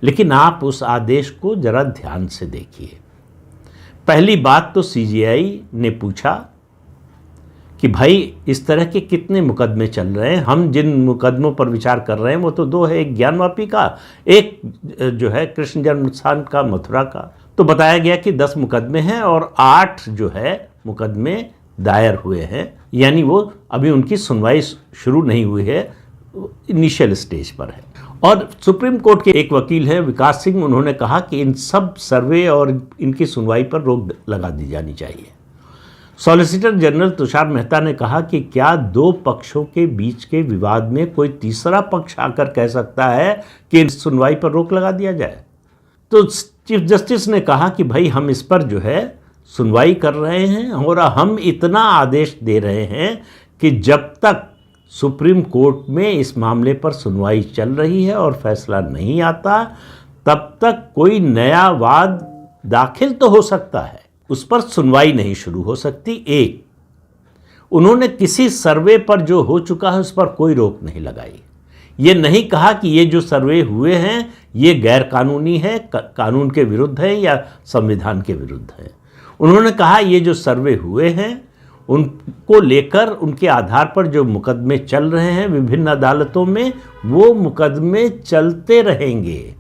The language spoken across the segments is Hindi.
लेकिन आप उस आदेश को जरा ध्यान से देखिए। पहली बात तो सीजीआई ने पूछा कि भाई इस तरह के कितने मुकदमे चल रहे हैं, हम जिन मुकदमों पर विचार कर रहे हैं वो तो 2 है, एक ज्ञानवापी का, एक जो है कृष्ण जन्मस्थान का, मथुरा का। तो बताया गया कि 10 मुकदमे हैं और 8 जो है मुकदमे दायर हुए हैं, यानी वो अभी उनकी सुनवाई शुरू नहीं हुई है, इनिशियल स्टेज पर है। और सुप्रीम कोर्ट के एक वकील हैं विकास सिंह, उन्होंने कहा कि इन सब सर्वे और इनकी सुनवाई पर रोक लगा दी जानी चाहिए। सॉलिसिटर जनरल तुषार मेहता ने कहा कि क्या 2 पक्षों के बीच के विवाद में कोई तीसरा पक्ष आकर कह सकता है कि इस सुनवाई पर रोक लगा दिया जाए। तो चीफ जस्टिस ने कहा कि भाई हम इस पर जो है सुनवाई कर रहे हैं और हम इतना आदेश दे रहे हैं कि जब तक सुप्रीम कोर्ट में इस मामले पर सुनवाई चल रही है और फैसला नहीं आता, तब तक कोई नया वाद दाखिल तो हो सकता है, उस पर सुनवाई नहीं शुरू हो सकती। एक, उन्होंने किसी सर्वे पर जो हो चुका है उस पर कोई रोक नहीं लगाई। ये नहीं कहा कि ये जो सर्वे हुए हैं ये गैर कानूनी है, कानून के विरुद्ध है या संविधान के विरुद्ध है। उन्होंने कहा ये जो सर्वे हुए हैं उनको लेकर उनके आधार पर जो मुकदमे चल रहे हैं विभिन्न अदालतों में, वो मुकदमे चलते रहेंगे।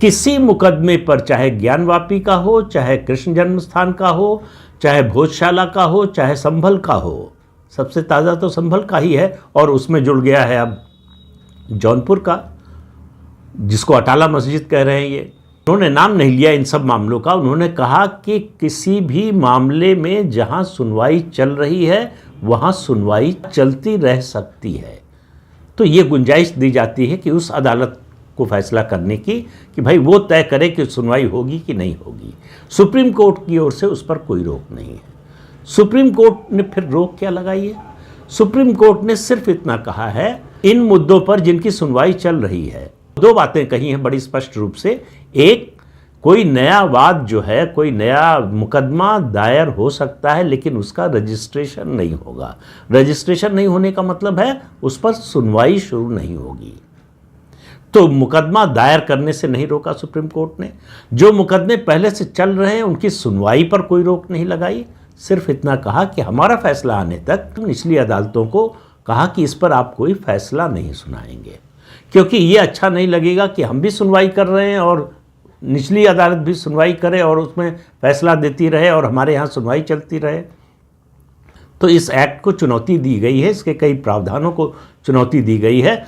किसी मुकदमे पर, चाहे ज्ञानवापी का हो, चाहे कृष्ण जन्मस्थान का हो, चाहे भोजशाला का हो, चाहे संभल का हो, सबसे ताज़ा तो संभल का ही है और उसमें जुड़ गया है अब जौनपुर का, जिसको अटाला मस्जिद कह रहे हैं। ये उन्होंने नाम नहीं लिया इन सब मामलों का। उन्होंने कहा कि किसी भी मामले में जहां सुनवाई चल रही है वहां सुनवाई चलती रह सकती है। तो ये गुंजाइश दी जाती है कि उस अदालत को फैसला करने की कि भाई वो तय करे कि सुनवाई होगी कि नहीं होगी। सुप्रीम कोर्ट की ओर से उस पर कोई रोक नहीं है। सुप्रीम कोर्ट ने फिर रोक क्या लगाई है? सुप्रीम कोर्ट ने सिर्फ इतना कहा है, इन मुद्दों पर जिनकी सुनवाई चल रही है 2 बातें कही हैं बड़ी स्पष्ट रूप से। एक, कोई नया वाद जो है, कोई नया मुकदमा दायर हो सकता है लेकिन उसका रजिस्ट्रेशन नहीं होगा। रजिस्ट्रेशन नहीं होने का मतलब है उस पर सुनवाई शुरू नहीं होगी। तो मुकदमा दायर करने से नहीं रोका सुप्रीम कोर्ट ने। जो मुकदमे पहले से चल रहे हैं उनकी सुनवाई पर कोई रोक नहीं लगाई। सिर्फ इतना कहा कि हमारा फैसला आने तक निचली अदालतों को कहा कि इस पर आप कोई फैसला नहीं सुनाएंगे, क्योंकि ये अच्छा नहीं लगेगा कि हम भी सुनवाई कर रहे हैं और निचली अदालत भी सुनवाई करे और उसमें फैसला देती रहे और हमारे यहाँ सुनवाई चलती रहे। तो इस एक्ट को चुनौती दी गई है, इसके कई प्रावधानों को चुनौती दी गई है।